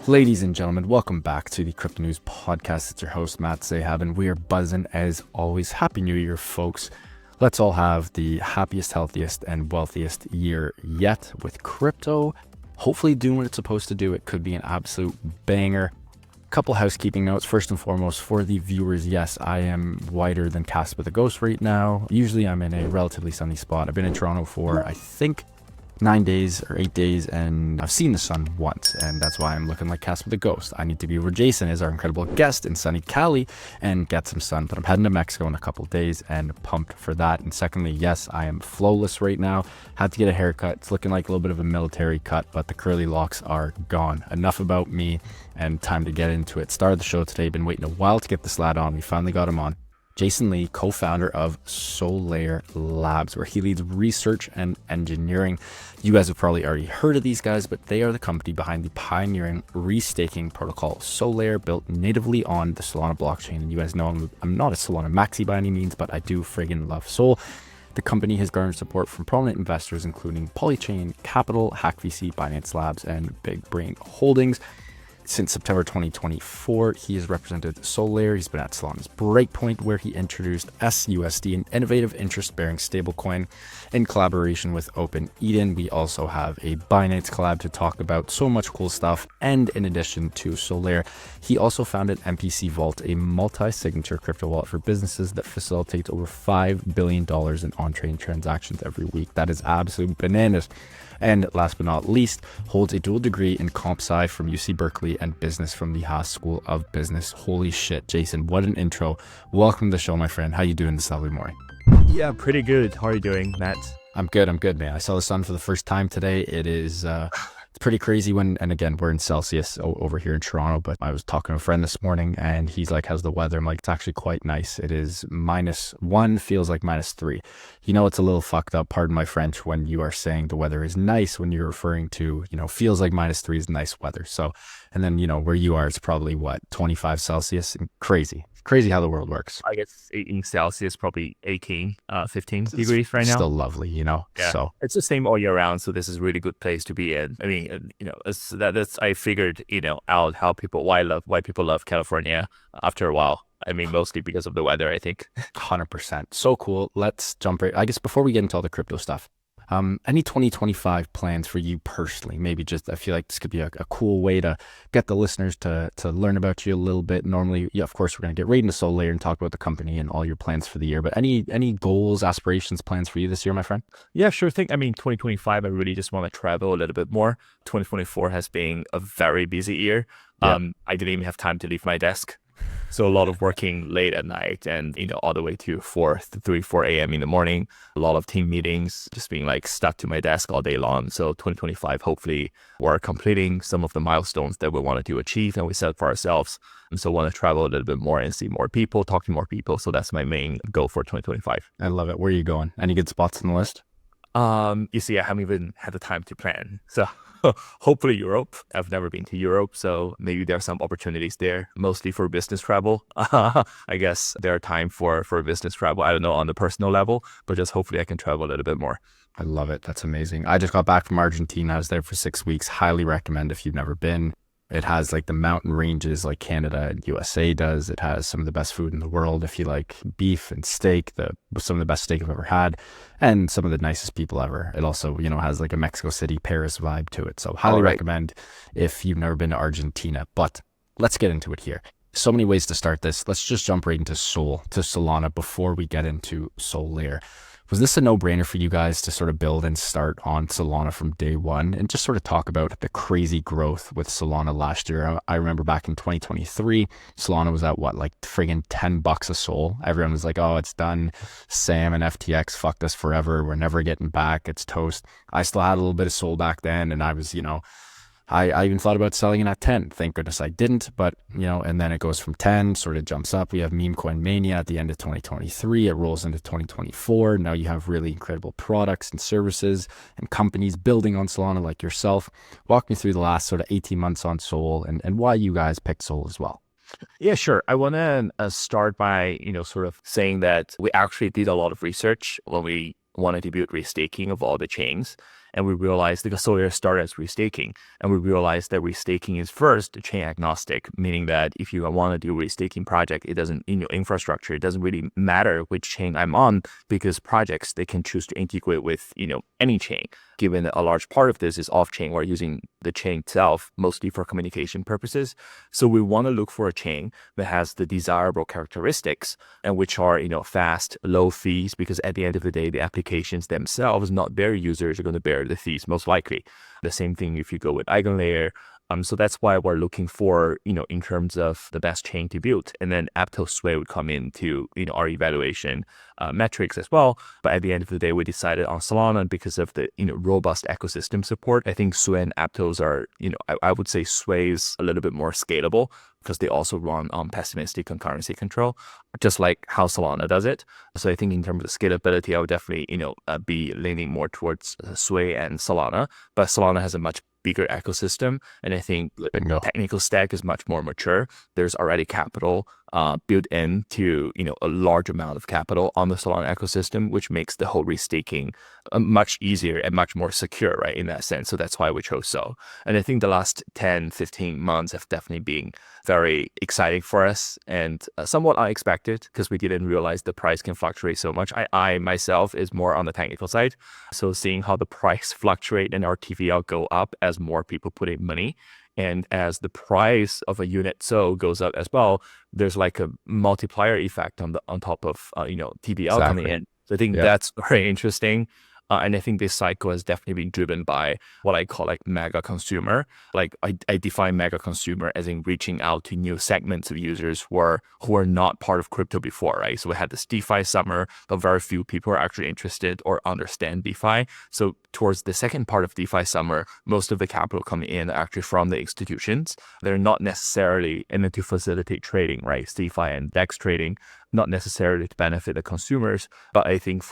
Ladies and gentlemen, welcome back to the Crypto News Podcast. It's your host, Matt Zahab, and we are buzzing as always. Happy New Year, folks. Let's all have the happiest, healthiest, and wealthiest year yet with crypto. Hopefully doing what it's supposed to do. It could be an absolute banger. Couple housekeeping notes. First and foremost, for the viewers, yes, I am whiter than Casper the Ghost right now. Usually I'm in a relatively sunny spot. I've been in Toronto for, I think, 9 days or 8 days, and I've seen the sun once, and that's why I'm looking like Casper the Ghost. I need to be where Jason is, our incredible guest in sunny Cali, and get some sun. But I'm heading to Mexico in a couple days and pumped for that. And secondly, yes, I am flowless right now. Had to get a haircut. It's looking like a little bit of a military cut, but the curly locks are gone. Enough about me, and time to get into it. Started the show today. Been waiting a while to get this lad on. We finally got him on. Jason Lee, co-founder of Solayer Labs, where he leads research and engineering. You guys have probably already heard of these guys, but they are the company behind the pioneering restaking protocol Solayer, built natively on the Solana blockchain. And you guys know I'm not a Solana maxi by any means, but I do friggin' love Sol. The company has garnered support from prominent investors, including Polychain Capital, HackVC, Binance Labs, and Big Brain Holdings. Since September 2024, he has represented Solayer. He's been at Solana's Breakpoint, where he introduced SUSD, an innovative interest-bearing stablecoin in collaboration with Open Eden. We also have a Binance collab to talk about. So much cool stuff. And in addition to Solayer, he also founded MPC Vault, a multi-signature crypto wallet for businesses that facilitates over $5 billion in on-chain transactions every week. That is absolute bananas. And last but not least, holds a dual degree in Comp Sci from UC Berkeley and business from the Haas School of Business. Holy shit, Jason, what an intro. Welcome to the show, my friend. How you doing this lovely morning? Yeah, pretty good. How are you doing, Matt? I'm good, man. I saw the sun for the first time today. It is it's pretty crazy and again, we're in Celsius over here in Toronto, but I was talking to a friend this morning and he's like, how's the weather? I'm like, it's actually quite nice. It is -1, feels like -3. You know, it's a little fucked up, pardon my French, when you are saying the weather is nice, when you're referring to, feels like -3 is nice weather. So, and then, where you are, it's probably 25 Celsius, and crazy how the world works. I guess in Celsius, probably 18, 15 degrees right now. Still lovely, Yeah. So it's the same all year round. So this is a really good place to be in. I mean, that's I figured, out how why people love California after a while. I mean, mostly because of the weather, I think. 100%. So cool. Let's jump right. I guess before we get into all the crypto stuff, any 2025 plans for you personally? Maybe just, I feel like this could be a cool way to get the listeners to learn about you a little bit. Normally, yeah, of course, we're going to get right into Solayer and talk about the company and all your plans for the year. But any goals, aspirations, plans for you this year, my friend? Yeah, sure thing. I mean, 2025, I really just want to travel a little bit more. 2024 has been a very busy year. Yeah. I didn't even have time to leave my desk. So a lot of working late at night and, all the way to 4 a.m. in the morning, a lot of team meetings, just being like stuck to my desk all day long. So 2025, hopefully we're completing some of the milestones that we wanted to achieve and we set for ourselves. And so want to travel a little bit more and see more people, talk to more people. So that's my main goal for 2025. I love it. Where are you going? Any good spots on the list? You see, I haven't even had the time to plan. So hopefully Europe. I've never been to Europe, so maybe there are some opportunities there, mostly for business travel. I guess there are time for business travel. I don't know on the personal level, but just hopefully I can travel a little bit more. I love it. That's amazing. I just got back from Argentina. I was there for 6 weeks. Highly recommend if you've never been. It has like the mountain ranges like Canada and USA does. It has some of the best food in the world. If you like beef and steak, some of the best steak I've ever had, and some of the nicest people ever. It also, has like a Mexico City, Paris vibe to it. So highly recommend if you've never been to Argentina. But let's get into it here. So many ways to start this. Let's just jump right into Solana before we get into Solayer. Was this a no-brainer for you guys to sort of build and start on Solana from day one and just sort of talk about the crazy growth with Solana last year? I remember back in 2023, Solana was at like friggin' $10 a SOL. Everyone was like, oh, it's done. Sam and FTX fucked us forever. We're never getting back. It's toast. I still had a little bit of SOL back then, and I was, I even thought about selling it at 10. Thank goodness I didn't, but, and then it goes from 10, sort of jumps up. We have meme coin mania at the end of 2023. It rolls into 2024. Now you have really incredible products and services and companies building on Solana like yourself. Walk me through the last sort of 18 months on Sol and why you guys picked Sol as well. Yeah, sure. I want to start by, sort of saying that we actually did a lot of research when we wanted to build restaking of all the chains. And we realized because Solayer started as restaking, and we realized that restaking is first chain agnostic, meaning that if you want to do a restaking project, it doesn't, infrastructure, it doesn't really matter which chain I'm on, because projects, they can choose to integrate with, any chain. Given that a large part of this is off-chain, we're using the chain itself mostly for communication purposes. So we want to look for a chain that has the desirable characteristics, and which are, fast, low fees, because at the end of the day, the applications themselves, not their users, are going to bear the fees most likely. The same thing if you go with EigenLayer. So that's why we're looking for, in terms of the best chain to build. And then Aptos Sway would come into, our evaluation metrics as well. But at the end of the day, we decided on Solana because of the, robust ecosystem support. I think Sway and Aptos are, I would say Sway is a little bit more scalable because they also run on pessimistic concurrency control, just like how Solana does it. So I think in terms of scalability, I would definitely, be leaning more towards Sway and Solana. But Solana has a much bigger ecosystem, and I think the technical stack is much more mature. There's already capital built into, a large amount of capital on the Solana ecosystem, which makes the whole restaking much easier and much more secure, right, in that sense. So that's why we chose SOL. And I think the last 10, 15 months have definitely been very exciting for us and somewhat unexpected because we didn't realize the price can fluctuate so much. I myself is more on the technical side. So seeing how the price fluctuate and our TVL go up as more people put in money, and as the price of a unit SOL goes up as well, there's like a multiplier effect on top of TVL coming in. So I think that's very interesting. And I think this cycle has definitely been driven by what I call like mega consumer. Like I define mega consumer as in reaching out to new segments of users who are not part of crypto before, right? So we had this DeFi summer, but very few people are actually interested or understand DeFi. So towards the second part of DeFi summer, most of the capital coming in are actually from the institutions. They're not necessarily in it to facilitate trading, right? DeFi and DEX trading, not necessarily to benefit the consumers, but I think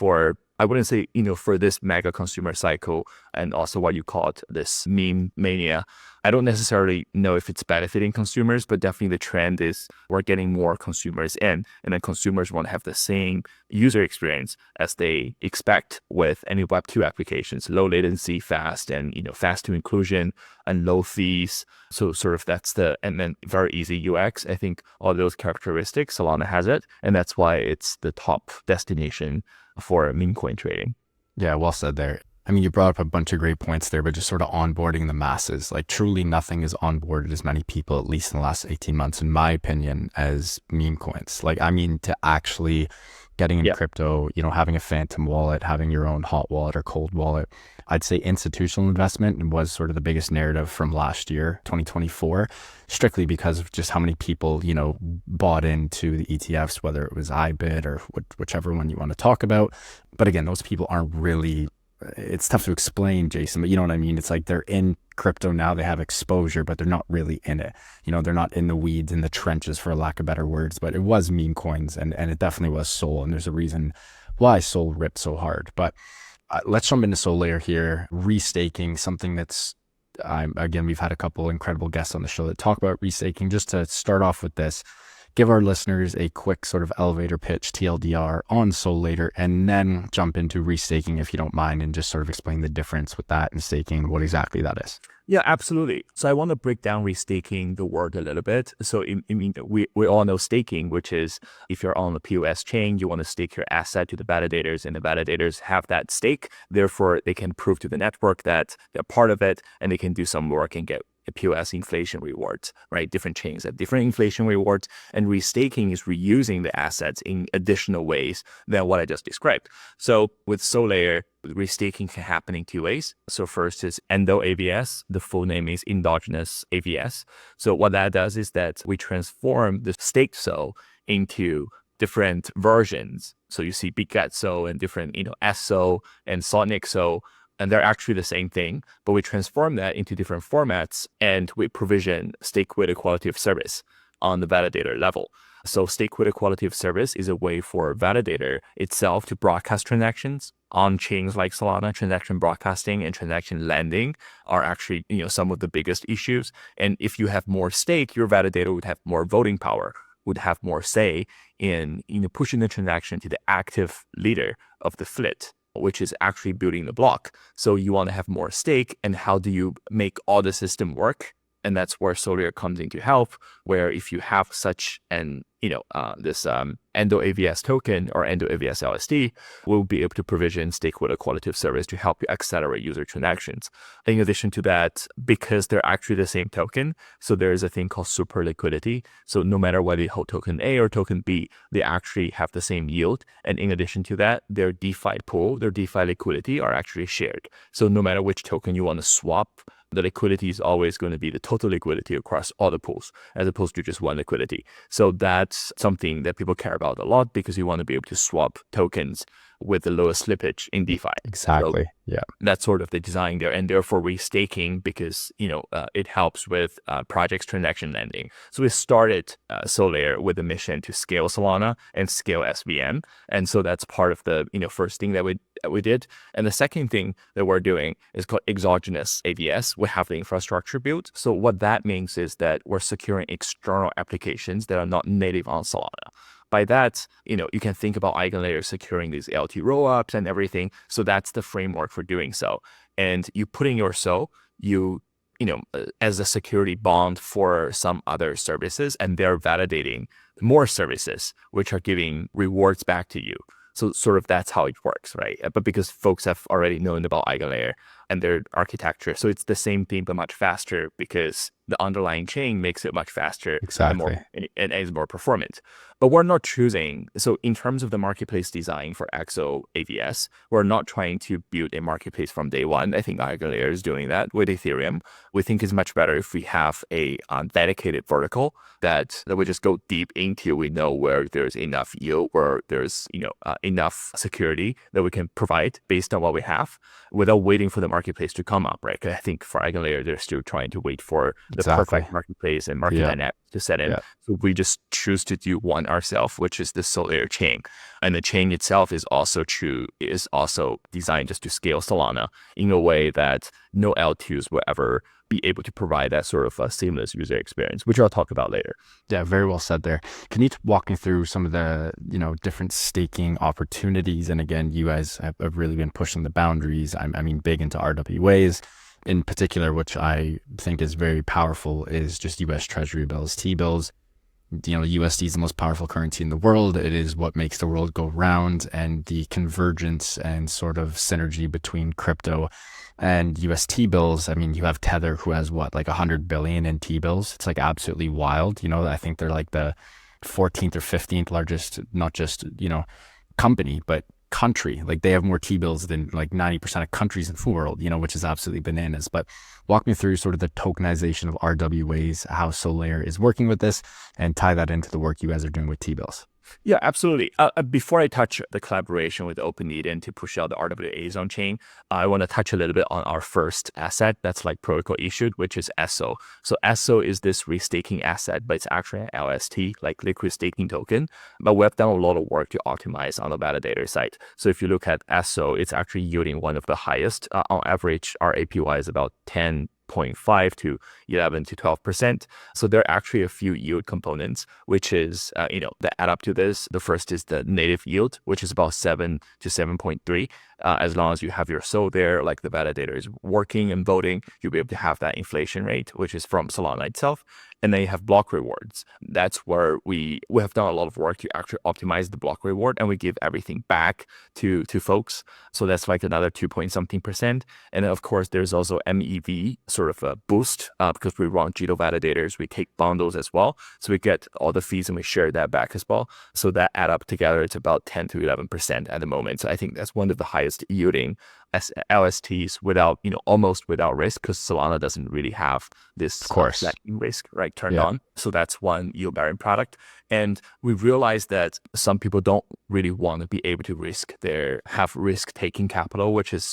I wouldn't say, for this mega consumer cycle and also what you call it, this meme mania, I don't necessarily know if it's benefiting consumers, but definitely the trend is we're getting more consumers in, and then consumers want to have the same user experience as they expect with any Web2 applications, low latency, fast, and, fast to inclusion and low fees. So sort of and then very easy UX. I think all those characteristics, Solana has it, and that's why it's the top destination for meme coin trading. Yeah, well said there. I mean, you brought up a bunch of great points there, but just sort of onboarding the masses, like truly nothing has onboarded as many people, at least in the last 18 months, in my opinion, as meme coins. Like, I mean, to actually getting in crypto, having a phantom wallet, having your own hot wallet or cold wallet. I'd say institutional investment was sort of the biggest narrative from last year, 2024, strictly because of just how many people, bought into the ETFs, whether it was IBIT or whichever one you want to talk about. But again, those people aren't really, it's tough to explain, Jason, but you know what I mean? It's like they're in crypto now, they have exposure, but they're not really in it. They're not in the weeds, in the trenches, for lack of better words, but it was meme coins and it definitely was SOL. And there's a reason why SOL ripped so hard. But let's jump into Solayer here. Restaking, something that's, again, we've had a couple incredible guests on the show that talk about restaking. Just to start off with this, give our listeners a quick sort of elevator pitch, TLDR, on Solayer, and then jump into restaking if you don't mind, and just sort of explain the difference with that and staking, what exactly that is. Yeah, absolutely. So I want to break down restaking, the word, a little bit. So we all know staking, which is if you're on the POS chain, you want to stake your asset to the validators, and the validators have that stake. Therefore, they can prove to the network that they're part of it, and they can do some work and get a POS inflation rewards, right? Different chains have different inflation rewards, and restaking is reusing the assets in additional ways than what I just described. So with Solayer, restaking can happen in two ways. So first is endo AVS. The full name is endogenous AVS. So what that does is that we transform the staked SOL into different versions. So you see BitGet SOL and different, SO and Sonic SOL. And they're actually the same thing, but we transform that into different formats, and we provision stake-weighted quality of service on the validator level. So stake-weighted quality of service is a way for validator itself to broadcast transactions on chains like Solana. Transaction broadcasting and transaction lending are actually, some of the biggest issues. And if you have more stake, your validator would have more voting power, would have more say in, pushing the transaction to the active leader of the fleet. which is actually building the block. So you want to have more stake, and how do you make all the system work? And that's where Solayer comes in to help, where if you have such an, this Endo AVS token or Endo AVS LSD, we'll be able to provision stake with a qualitative service to help you accelerate user transactions. In addition to that, because they're actually the same token, so there is a thing called super liquidity. So no matter whether you hold token A or token B, they actually have the same yield. And in addition to that, their DeFi pool, their DeFi liquidity are actually shared. So no matter which token you want to swap, the liquidity is always going to be the total liquidity across all the pools, as opposed to just one liquidity. So that's something that people care about a lot, because you want to be able to swap tokens with the lowest slippage in DeFi. Exactly. So yeah. that's sort of the design there, and therefore restaking, because it helps with projects transaction lending. So we started Solayer with a mission to scale Solana and scale SVM, and so that's part of the first thing that we did. And the second thing that we're doing is called exogenous AVS. We have the infrastructure built. So what that means is that we're securing external applications that are not native on Solana. By that, you can think about EigenLayer securing these LT rollups and everything. So that's the framework for doing so. And you put in your SOL, as a security bond for some other services, and they're validating more services, which are giving rewards back to you. So sort of that's how it works, right? But because folks have already known about EigenLayer and their architecture, so it's the same thing, but much faster, because the underlying chain makes it much faster. Exactly. And is more performant. But we're not choosing, so in terms of the marketplace design for XO AVS, we're not trying to build a marketplace from day one. I think EigenLayer is doing that with Ethereum. We think it's much better if we have a dedicated vertical that we just go deep into. We know where there's enough yield, where there's enough security that we can provide based on what we have, without waiting for the marketplace to come up, right? I think for EigenLayer, they're still trying to wait for the perfect marketplace and market dynamics to set in. So we just choose to do one ourselves, which is the Solayer chain. And the chain itself is also designed just to scale Solana in a way that no L2s will ever be able to provide that sort of a seamless user experience, which I'll talk about later. Yeah, very well said there. Can you walk me through some of the, different staking opportunities? And again, you guys have really been pushing the boundaries. I mean, big into RWAs. In particular, which I think is very powerful, is just US Treasury bills, T-bills. USD is the most powerful currency in the world. It is what makes the world go round, and the convergence and sort of synergy between crypto and US T-bills. I mean, you have Tether, who has like 100 billion in T-bills. It's like absolutely wild. I think they're like the 14th or 15th largest, not just, company, but country. Like, they have more T-bills than like 90% of countries in the world, which is absolutely bananas. But walk me through sort of the tokenization of RWAs, how Solayer is working with this, and tie that into the work you guys are doing with T-bills. Yeah, absolutely. Before I touch the collaboration with OpenEden to push out the RWAs on chain, I want to touch a little bit on our first asset that's like protocol issued, which is ESO. So ESO is this restaking asset, but it's actually an LST, like liquid staking token. But we have done a lot of work to optimize on the validator side. So if you look at ESO, it's actually yielding one of the highest. On average, our APY is about 10.5 to 11 to 12%. So there are actually a few yield components, which is, that add up to this. The first is the native yield, which is about 7 to 7.3. As long as you have your SOL there, like the validator is working and voting, you'll be able to have that inflation rate, which is from Solana itself. And then you have block rewards. That's where we have done a lot of work to actually optimize the block reward, and we give everything back to folks. So that's like another 2.something%. And then of course, there's also MEV sort of a boost, because we run Jito validators, we take bundles as well. So we get all the fees and we share that back as well. So that add up together, it's about 10 to 11% at the moment. So I think that's one of the highest yielding LSTs without, almost without risk, because Solana doesn't really have this risk, right, turned on. So that's one yield bearing product. And we realized that some people don't really want to be able to have risk taking capital, which is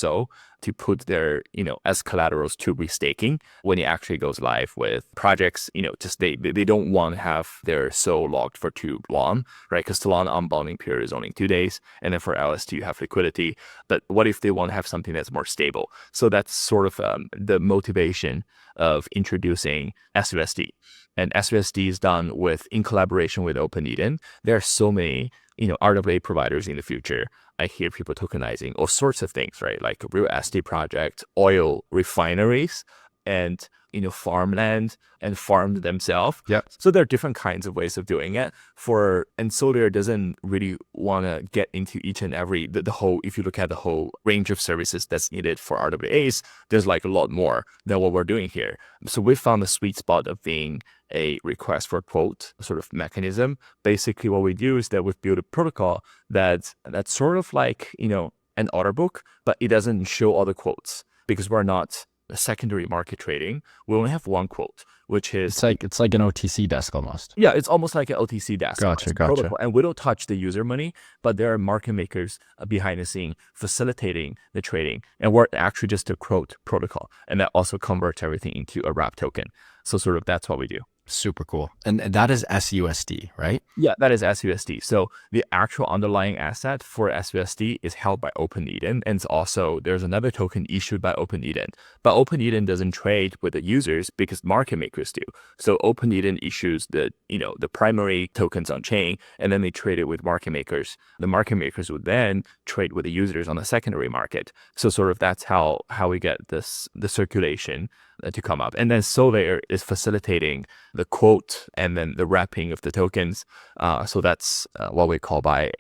to put their, as collaterals to restaking when it actually goes live with projects, just they don't want to have their SOL locked for too long, right? Because Solana unbonding period is only 2 days. And then for LST, you have liquidity. But what if they want to have something that's more stable? So that's sort of the motivation of introducing SUSD. And SUSD is done in collaboration with OpenEden. There are so many RWA providers in the future. I hear people tokenizing all sorts of things, right? Like real estate project, oil refineries, and farmland and farm themselves. Yeah. So there are different kinds of ways of doing it. And Solayer doesn't really want to get into each and every the whole. If you look at the whole range of services that's needed for RWAs, there's like a lot more than what we're doing here. So we found the sweet spot of being a request for quote sort of mechanism. Basically, what we do is that we've built a protocol that's sort of like an order book, but it doesn't show all the quotes because we're not secondary market trading. We only have one quote, which is it's like an OTC desk almost. Yeah, it's almost like an OTC desk. Gotcha. Protocol. And we don't touch the user money, but there are market makers behind the scene facilitating the trading. And we're actually just a quote protocol. And that also converts everything into a wrap token. So sort of that's what we do. Super cool. And that is SUSD, right? Yeah, that is SUSD. So the actual underlying asset for SUSD is held by OpenEden. And also there's another token issued by OpenEden. But OpenEden doesn't trade with the users because market makers do. So OpenEden issues the primary tokens on chain, and then they trade it with market makers. The market makers would then trade with the users on the secondary market. So sort of that's how we get the circulation to come up. And then Solayer is facilitating the quote and then the wrapping of the tokens. So that's what we call by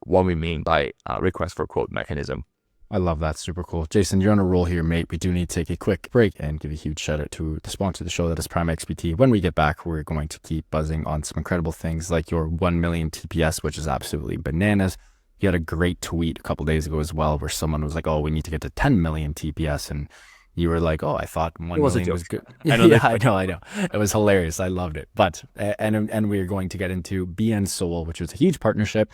what we mean by request for quote mechanism. I love that. Super cool. Jason, you're on a roll here, mate. We do need to take a quick break and give a huge shout out to the sponsor of the show, that is Prime XBT. When we get back, we're going to keep buzzing on some incredible things like your 1 million TPS, which is absolutely bananas. You had a great tweet a couple days ago as well, where someone was like, oh, we need to get to 10 million TPS. And you were like, oh, I thought 1 million was good. I know. It was hilarious. I loved it. But, and we're going to get into bnSOL, which was a huge partnership,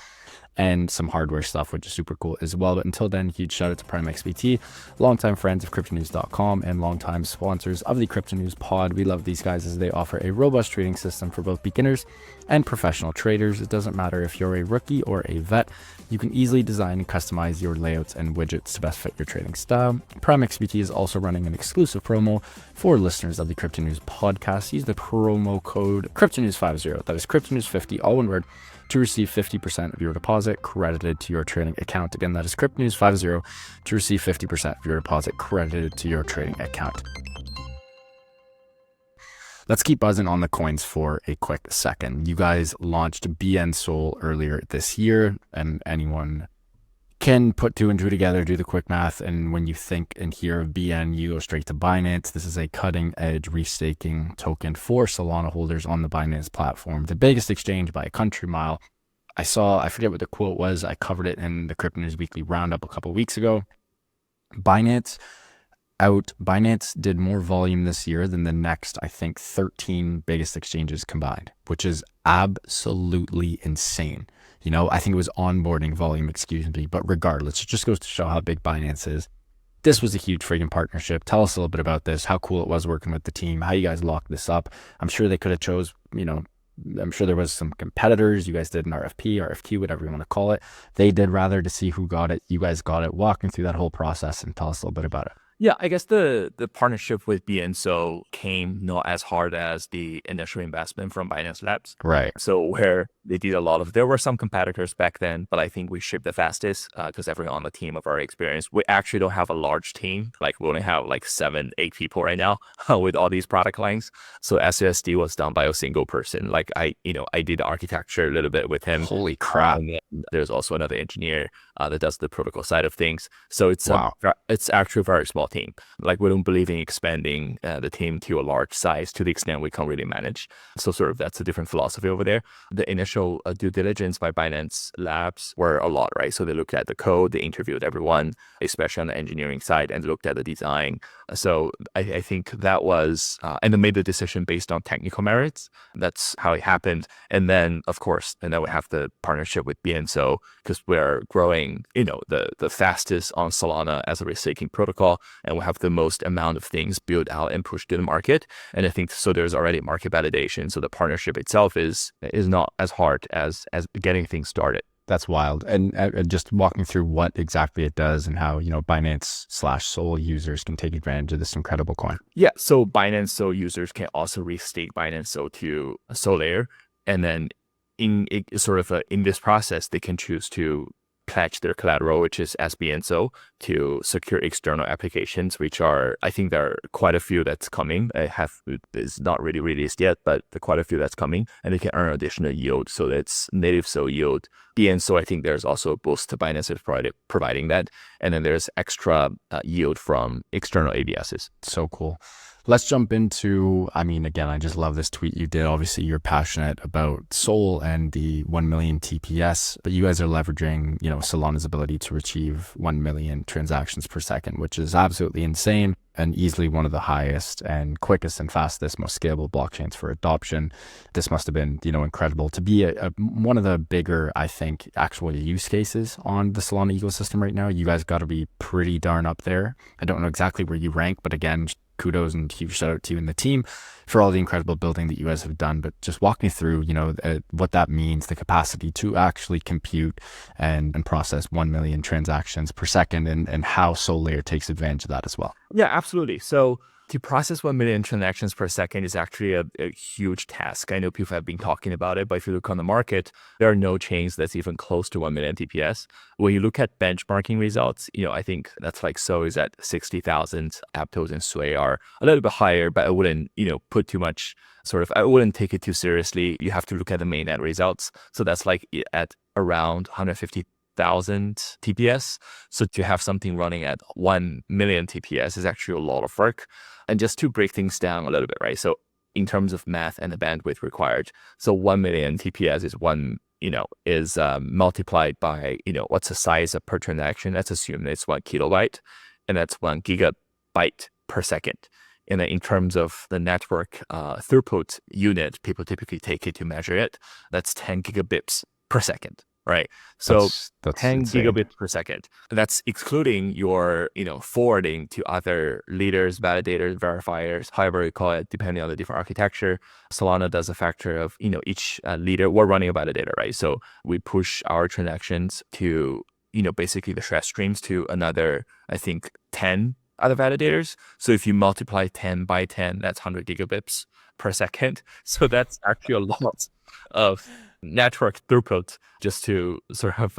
and some hardware stuff, which is super cool as well. But until then, huge shout out to Prime XBT, longtime friends of cryptonews.com and longtime sponsors of the Crypto News Pod. We love these guys as they offer a robust trading system for both beginners and professional traders. It doesn't matter if you're a rookie or a vet, you can easily design and customize your layouts and widgets to best fit your trading style. Prime XBT is also running an exclusive promo for listeners of the Crypto News podcast. Use the promo code CryptoNews50, that is CryptoNews50, all one word, to receive 50% of your deposit credited to your trading account. Again, that is CryptoNews50 to receive 50% of your deposit credited to your trading account. Let's keep buzzing on the coins for a quick second. You guys launched bnSOL earlier this year, and anyone can put two and two together, do the quick math, and when you think and hear of BN, you go straight to Binance. This is a cutting-edge restaking token for Solana holders on the Binance platform, the biggest exchange by a country mile. I forget what the quote was. I covered it in the Crypto News Weekly Roundup a couple of weeks ago. Binance did more volume this year than the next, I think, 13 biggest exchanges combined, which is absolutely insane. I think it was onboarding volume, but regardless, it just goes to show how big Binance is. This was a huge freaking partnership. Tell us a little bit about this, how cool it was working with the team, how you guys locked this up. I'm sure they could have chose, I'm sure there was some competitors. You guys did an RFQ, whatever you want to call it. They did rather to see who got it. You guys got it. Walk me through that whole process and tell us a little bit about it. Yeah, I guess the partnership with bnSOL came not as hard as the initial investment from Binance Labs. Right. So where they did there were some competitors back then, but I think we shipped the fastest because everyone on the team of our experience. We actually don't have a large team. Like we only have like 7-8 people right now with all these product lines. So SUSD was done by a single person. Like I did the architecture a little bit with him. Holy crap. There's also another engineer that does the protocol side of things. So it's actually a very small team. Like we don't believe in expanding the team to a large size to the extent we can't really manage. So sort of that's a different philosophy over there. The initial due diligence by Binance Labs were a lot, right? So they looked at the code, they interviewed everyone, especially on the engineering side, and looked at the design. So I think that was, and they made the decision based on technical merits. That's how it happened. And then, of course, we have the partnership with bnSOL because we're growing, the fastest on Solana as a restaking protocol, and we have the most amount of things built out and pushed to the market. And I think so there's already market validation. So the partnership itself is not as hard as getting things started. That's wild. And just walking through what exactly it does and how, Binance/Sol users can take advantage of this incredible coin. Yeah. So Binance Sol users can also restake Binance Sol to Solayer. And then in this process, they can choose to pledge their collateral, which is bnSOL, to secure external applications, which are, I think there are quite a few that's coming. It's not really released yet, but there are quite a few that's coming, and they can earn additional yield. So that's native SOL yield. bnSOL, I think there's also a boost to Binance is providing that. And then there's extra yield from external ABSs. So cool. Let's jump into, I mean, again, I just love this tweet you did. Obviously, you're passionate about SOL and the 1 million TPS, but you guys are leveraging, Solana's ability to achieve 1 million transactions per second, which is absolutely insane and easily one of the highest and quickest and fastest, most scalable blockchains for adoption. This must have been, incredible to be one of the bigger, I think, actual use cases on the Solana ecosystem right now. You guys got to be pretty darn up there. I don't know exactly where you rank, but again, kudos and huge shout out to you and the team for all the incredible building that you guys have done. But just walk me through, what that means, the capacity to actually compute and process 1 million transactions per second, and how Solayer takes advantage of that as well. Yeah, absolutely. So to process 1 million transactions per second is actually a huge task. I know people have been talking about it, but if you look on the market, there are no chains that's even close to 1 million TPS. When you look at benchmarking results, I think that's like SOL is at 60,000, Aptos and Sway are a little bit higher, but I wouldn't, put too much I wouldn't take it too seriously. You have to look at the mainnet results. So that's like at around 150,000 TPS. So to have something running at 1 million TPS is actually a lot of work. And just to break things down a little bit, right? So in terms of math and the bandwidth required, so 1 million TPS is multiplied by, what's the size of per transaction? Let's assume it's 1 kilobyte, and that's 1 gigabyte per second. And then in terms of the network throughput unit, people typically take it to measure it. That's 10 gigabits per second. Right. So that's 10 insane. Gigabits per second. That's excluding your, forwarding to other leaders, validators, verifiers, however you call it, depending on the different architecture. Solana does a factor of, each leader. We're running a validator, right? So we push our transactions to, basically the shred streams to another, I think, 10 other validators. So if you multiply 10 by 10, that's 100 gigabits per second. So that's actually a lot of network throughput just to sort of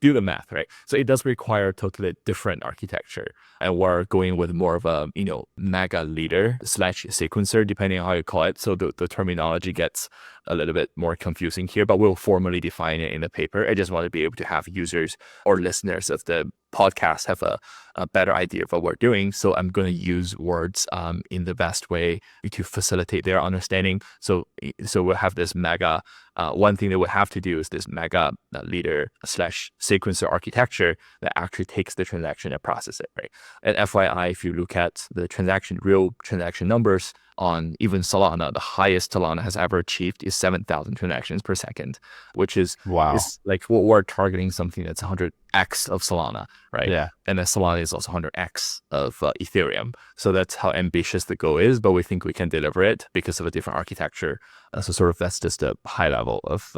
do the math, right? So it does require a totally different architecture. And we're going with more of a, mega leader / sequencer, depending on how you call it. So the terminology gets a little bit more confusing here, but we'll formally define it in the paper. I just want to be able to have users or listeners of the podcast have a better idea of what we're doing. So I'm going to use words in the best way to facilitate their understanding. So we'll have this mega, one thing that we'll have to do is this mega leader / sequencer architecture that actually takes the transaction and process it, right? And FYI, if you look at the real transaction numbers on even Solana, the highest Solana has ever achieved is 7,000 transactions per second, which is is like what we're targeting, something that's 100x of Solana, right? Yeah. And then Solana is also 100x of Ethereum. So that's how ambitious the goal is, but we think we can deliver it because of a different architecture. So sort of that's just a high level of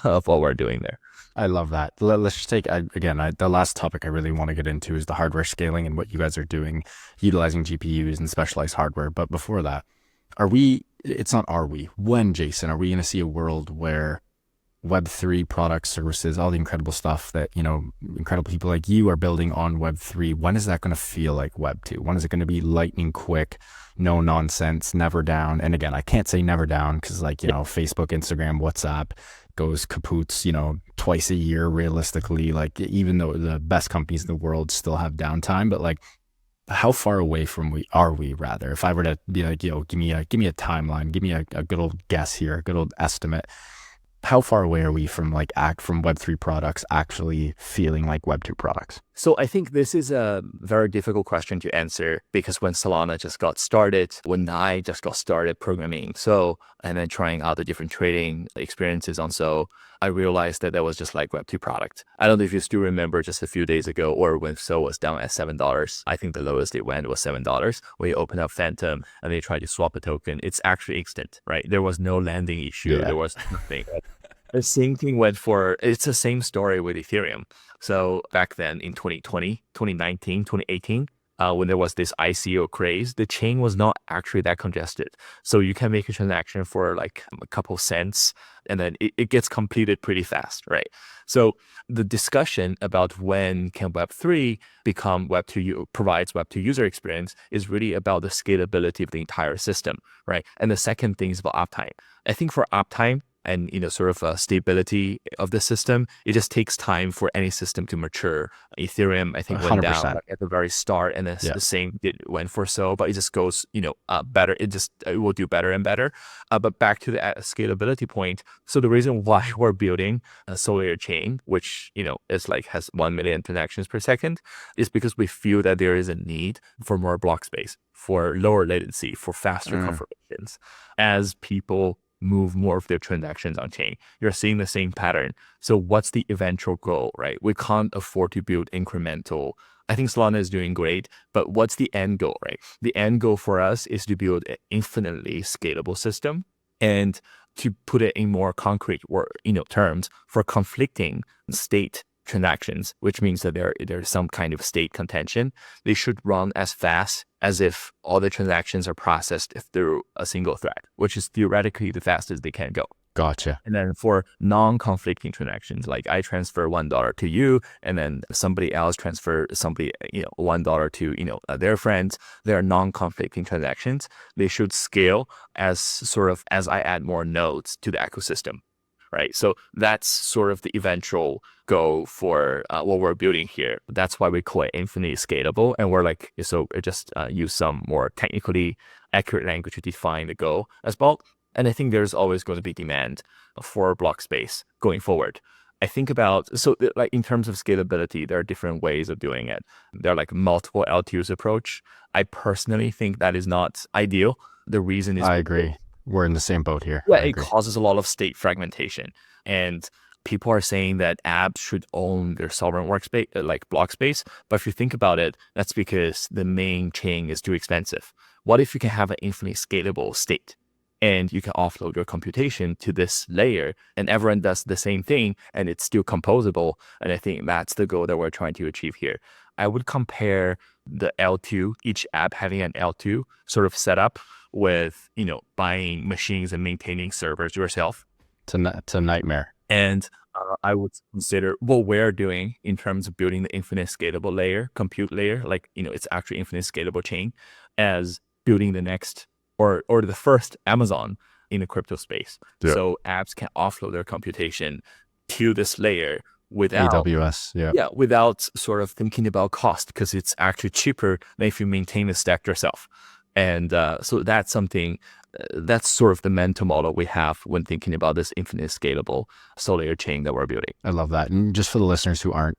of what we're doing there. I love that. Let's just take, the last topic I really want to get into is the hardware scaling and what you guys are doing, utilizing GPUs and specialized hardware. But before that, when, Jason, are we going to see a world where Web3 products, services, all the incredible stuff that, incredible people like you are building on Web3, when is that going to feel like Web2? When is it going to be lightning quick, no nonsense, never down? And again, I can't say never down because Facebook, Instagram, WhatsApp goes kapoots, twice a year realistically, even though the best companies in the world still have downtime, but how far away are we rather? If I were to be like, give me a timeline, give me a good old guess here, a good old estimate. How far away are we from from Web3 products actually feeling like Web2 products? So I think this is a very difficult question to answer because when Solana just got started, when I just got started programming and then trying out the different trading experiences on I realized that was just like Web2 product. I don't know if you still remember just a few days ago or when SOL was down at $7. I think the lowest it went was $7 where you open up Phantom and they try to swap a token. It's actually instant, right? There was no landing issue. Yeah. There was nothing. The same thing it's the same story with Ethereum. So back then in 2020, 2019, 2018, when there was this ICO craze, the chain was not actually that congested. So you can make a transaction for like a couple cents, and then it gets completed pretty fast, right? So the discussion about when can Web3 become Web2 provides Web2 user experience is really about the scalability of the entire system, right? And the second thing is about uptime. I think for uptime and sort of stability of the system, it just takes time for any system to mature. Ethereum, I think, went down 100%. like, at the very start, and then the same went for Sol, but it just goes better. It will do better and better. But back to the scalability point. So the reason why we're building a Solayer chain, which is like has 1 million transactions per second, is because we feel that there is a need for more block space, for lower latency, for faster confirmations. As people move more of their transactions on chain, you're seeing the same pattern. So what's the eventual goal, right? We can't afford to build incremental. I think Solana is doing great, but what's the end goal, right? The end goal for us is to build an infinitely scalable system, and to put it in more concrete terms, for conflicting state transactions, which means that there's some kind of state contention, they should run as fast as if all the transactions are processed through a single thread, which is theoretically the fastest they can go. Gotcha. And then for non-conflicting transactions, like I transfer $1 to you, and then somebody else transfer $1 to their friends, they are non-conflicting transactions. They should scale as I add more nodes to the ecosystem. Right. So that's sort of the eventual goal for what we're building here. That's why we call it infinitely scalable. And we're like, so just use some more technically accurate language to define the goal as well. And I think there's always going to be demand for block space going forward. I think about, like in terms of scalability, there are different ways of doing it. There are like multiple LTUs approach. I personally think that is not ideal. The reason is I agree. We're in the same boat here. Yeah, it causes a lot of state fragmentation, and people are saying that apps should own their sovereign workspace, like block space. But if you think about it, that's because the main chain is too expensive. What if you can have an infinitely scalable state, and you can offload your computation to this layer, and everyone does the same thing, and it's still composable? And I think that's the goal that we're trying to achieve here. I would compare the L2, each app having an L2 sort of setup, with buying machines and maintaining servers yourself. It's a nightmare. And I would consider what we're doing in terms of building the infinite scalable layer, compute layer, like it's actually infinite scalable chain, as building the next or the first Amazon in the crypto space. Yeah. So apps can offload their computation to this layer without AWS, without sort of thinking about cost, because it's actually cheaper than if you maintain the stack yourself. And so that's something, that's sort of the mental model we have when thinking about this infinite scalable Solayer chain that we're building. I love that. And just for the listeners who aren't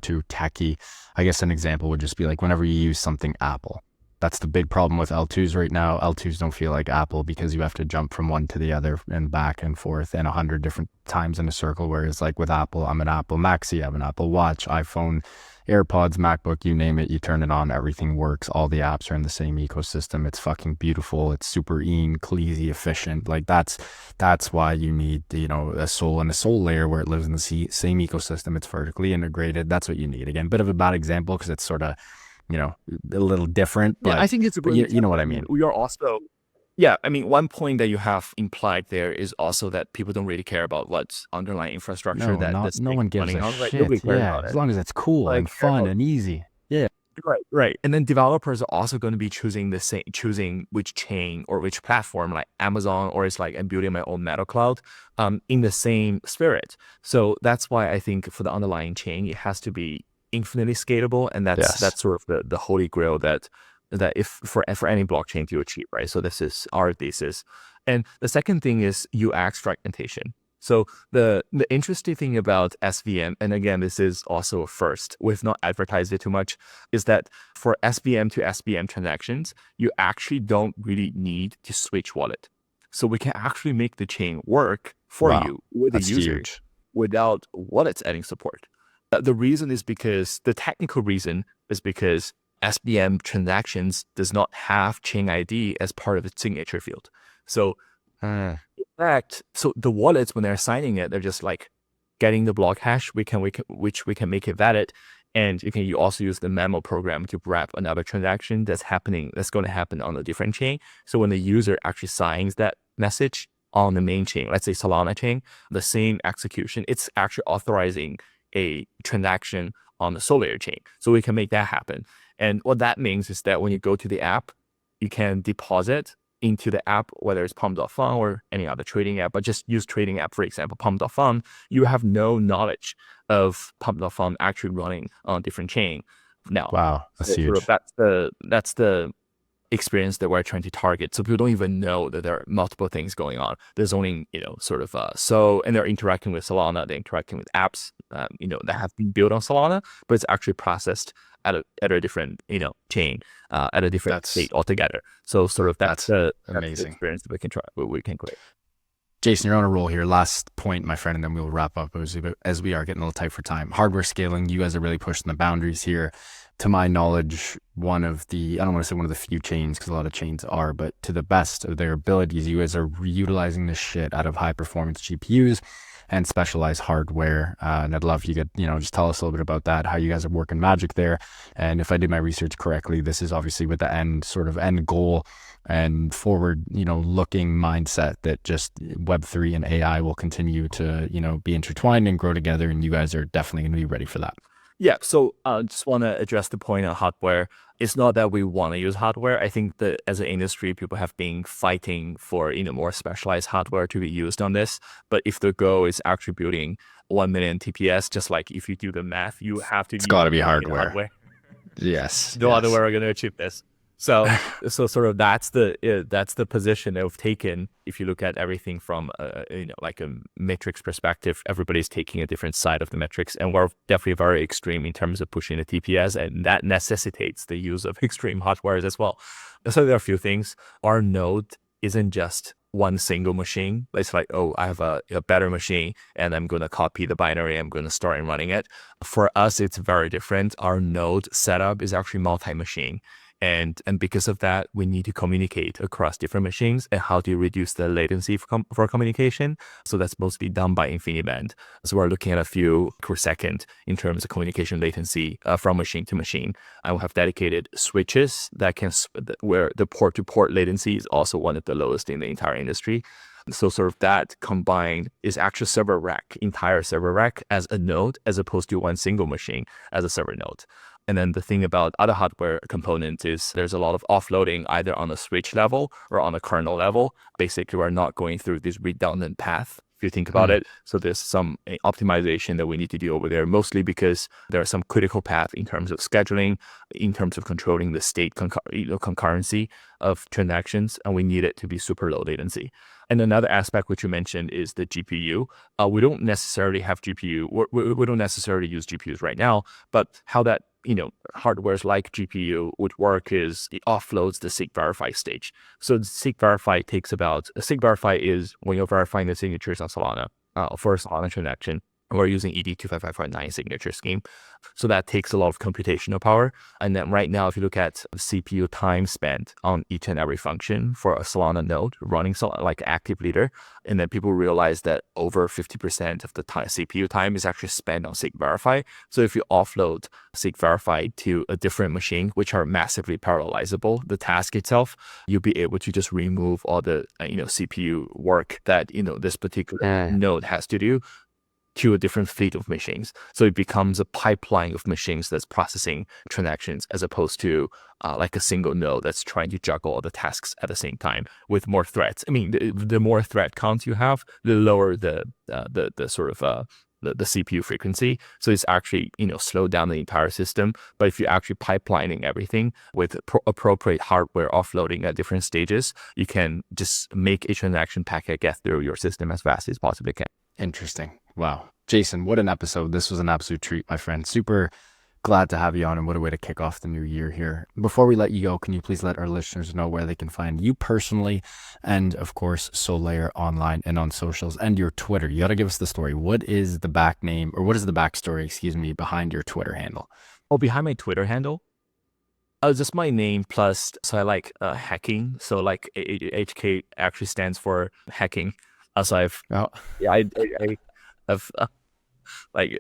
too techy, I guess an example would just be like whenever you use something Apple. That's the big problem with L2s right now. L2s don't feel like Apple because you have to jump from one to the other and back and forth and 100 different times in a circle. Whereas like with Apple, I'm an Apple Maxi, I have an Apple Watch, iPhone, AirPods, MacBook, you name it, you turn it on, everything works. All the apps are in the same ecosystem. It's fucking beautiful. It's super easy, efficient. Like that's why you need, a Sol and a Sol layer where it lives in the same ecosystem. It's vertically integrated. That's what you need. Again, bit of a bad example because it's sort of, a little different, but I think it's a good you know what I mean. We are also, one point that you have implied there is also that people don't really care about what's underlying infrastructure no one gives a shit. Nobody cares about as it. long as it's cool and fun and easy. Yeah. Right. And then developers are also going to be choosing which chain or which platform, like Amazon, or it's like I'm building my own Meta cloud, in the same spirit. So that's why I think for the underlying chain, it has to be infinitely scalable, and that's sort of the holy grail that if for any blockchain to achieve, right? So this is our thesis. And the second thing is UX fragmentation. So the interesting thing about SVM, and again, this is also a first, we've not advertised it too much, is that for SVM to SVM transactions, you actually don't really need to switch wallet. So we can actually make the chain work for you with the user without wallets adding support. The reason is because the technical reason is because SVM transactions does not have chain ID as part of its signature field. So in fact, so the wallets, when they're signing it, they're just like getting the block hash, which we can make it valid. And you also use the memo program to wrap another transaction that's going to happen on a different chain. So when the user actually signs that message on the main chain, let's say Solana chain, the same execution, it's actually authorizing a transaction on the Solayer chain. So we can make that happen. And what that means is that when you go to the app, you can deposit into the app, whether it's Pump.fun or any other trading app, but just use trading app, for example, Pump.fun, you have no knowledge of Pump.fun actually running on a different chain. Now, Wow, that's huge. that's the experience that we're trying to target. So people don't even know that there are multiple things going on. There's only, and they're interacting with Solana, they're interacting with apps, that have been built on Solana, but it's actually processed at a different, chain, at a different state altogether. So that's the experience that we can create. Jason, you're on a roll here. Last point, my friend, and then we'll wrap up as we are getting a little tight for time. Hardware scaling, you guys are really pushing the boundaries here. To my knowledge, I don't want to say one of the few chains, because a lot of chains are, but to the best of their abilities, you guys are utilizing the shit out of high performance GPUs and specialized hardware. And I'd love if you could, just tell us a little bit about that, how you guys are working magic there. And if I did my research correctly, this is obviously with the end goal and forward, looking mindset that just Web3 and AI will continue to, be intertwined and grow together. And you guys are definitely going to be ready for that. Yeah, so I just want to address the point on hardware. It's not that we want to use hardware. I think that as an industry, people have been fighting for more specialized hardware to be used on this. But if the goal is actually building 1 million TPS, just like if you do the math, you have to. It's got to be hardware. Yes. No other way we're going to achieve this. So sort of that's the position they've taken. If you look at everything from like a metrics perspective, everybody's taking a different side of the metrics, and we're definitely very extreme in terms of pushing the TPS, and that necessitates the use of extreme hardware as well. So there are a few things. Our node isn't just one single machine. It's like, oh, I have a better machine and I'm going to copy the binary. I'm going to start and running it. For us, it's very different. Our node setup is actually multi-machine. And because of that, we need to communicate across different machines. And how do you reduce the latency for communication? So that's mostly done by InfiniBand. So we're looking at a few per second in terms of communication latency from machine to machine. I will have dedicated switches where the port-to-port latency is also one of the lowest in the entire industry. So sort of that combined is actually entire server rack as a node, as opposed to one single machine as a server node. And then the thing about other hardware components is there's a lot of offloading either on the switch level or on the kernel level. Basically, we're not going through this redundant path, if you think about it. So there's some optimization that we need to do over there, mostly because there are some critical paths in terms of scheduling, in terms of controlling the state concurrency of transactions, and we need it to be super low latency. And another aspect which you mentioned is the GPU. We don't necessarily have GPU. We don't necessarily use GPUs right now, but how that hardwares like GPU would work is it offloads the seek verify stage. So the seek verify is when you're verifying the signatures on Solana for a Solana transaction. We're using ED25549 signature scheme. So that takes a lot of computational power. And then right now, if you look at the CPU time spent on each and every function for a Solana node running like active leader, and then people realize that over 50% of the CPU time is actually spent on seek verify. So if you offload seek verify to a different machine, which are massively parallelizable, the task itself, you'll be able to just remove all the CPU work that this particular node has to do to a different fleet of machines. So it becomes a pipeline of machines that's processing transactions, as opposed to like a single node that's trying to juggle all the tasks at the same time with more threads. I mean, the more thread count you have, the lower the CPU frequency. So it's actually, slow down the entire system. But if you're actually pipelining everything with appropriate hardware offloading at different stages, you can just make a transaction packet get through your system as fast as possibly can. Interesting. Wow. Jason, what an episode. This was an absolute treat, my friend. Super glad to have you on, and what a way to kick off the new year here. Before we let you go, can you please let our listeners know where they can find you personally, and of course, Solayer online and on socials, and your Twitter? You got to give us the story. What is the backstory, behind your Twitter handle? Oh, behind my Twitter handle? Just my name plus, so I like hacking. So like HK actually stands for hacking. So I've like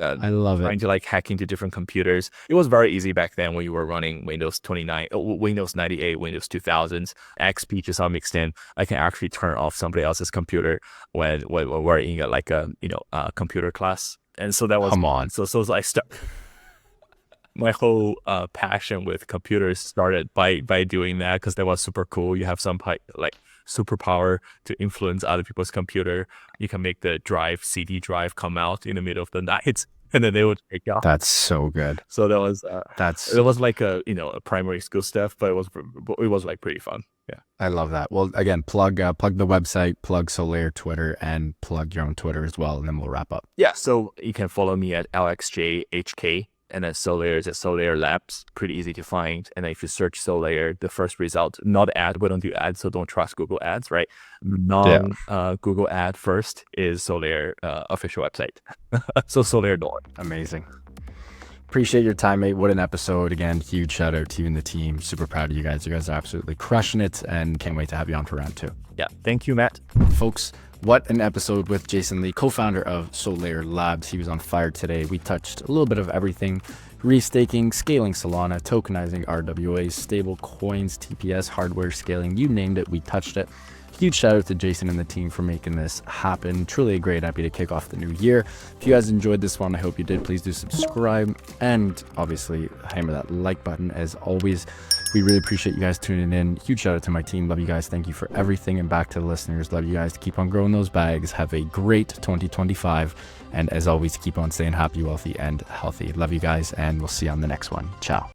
I love trying it. to like hack into different computers. It was very easy back then when you were running Windows 29, Windows 98, Windows 2000s, XP to some extent. I can actually turn off somebody else's computer when we're in a computer class. And so that was Come on. so I my whole passion with computers started by doing that, because that was super cool. You have some like superpower to influence other people's computer. You can make the CD drive come out in the middle of the night, and then they would take off. That's so good. So that was That's it was like a primary school stuff, but it was like pretty fun. Yeah. I love that. Well, again, plug the website, plug Solayer Twitter, and plug your own Twitter as well, and then we'll wrap up. Yeah. So you can follow me at LXJHK. And then Solayer is at Solayer Labs, pretty easy to find. And then if you search Solayer, the first result, not ad, we don't do ads, so don't trust Google ads, right? Google ad first is Solayer official website. So Solayer.org. Amazing. Appreciate your time, mate. What an episode. Again, huge shout out to you and the team. Super proud of you guys. You guys are absolutely crushing it, and can't wait to have you on for round 2. Yeah. Thank you, Matt. Folks, what an episode with Jason Lee, co-founder of Solayer Labs. He was on fire today. We touched a little bit of everything: restaking, scaling Solana, tokenizing RWAs, stable coins, TPS, hardware scaling, you named it, we touched it. Huge shout out to Jason and the team for making this happen. Truly a great happy to kick off the new year. If you guys enjoyed this one, I hope you did. Please do subscribe and obviously hammer that like button as always. We really appreciate you guys tuning in. Huge shout out to my team. Love you guys. Thank you for everything. And back to the listeners, love you guys to keep on growing those bags. Have a great 2025. And as always, keep on staying happy, wealthy, and healthy. Love you guys, and we'll see you on the next one. Ciao.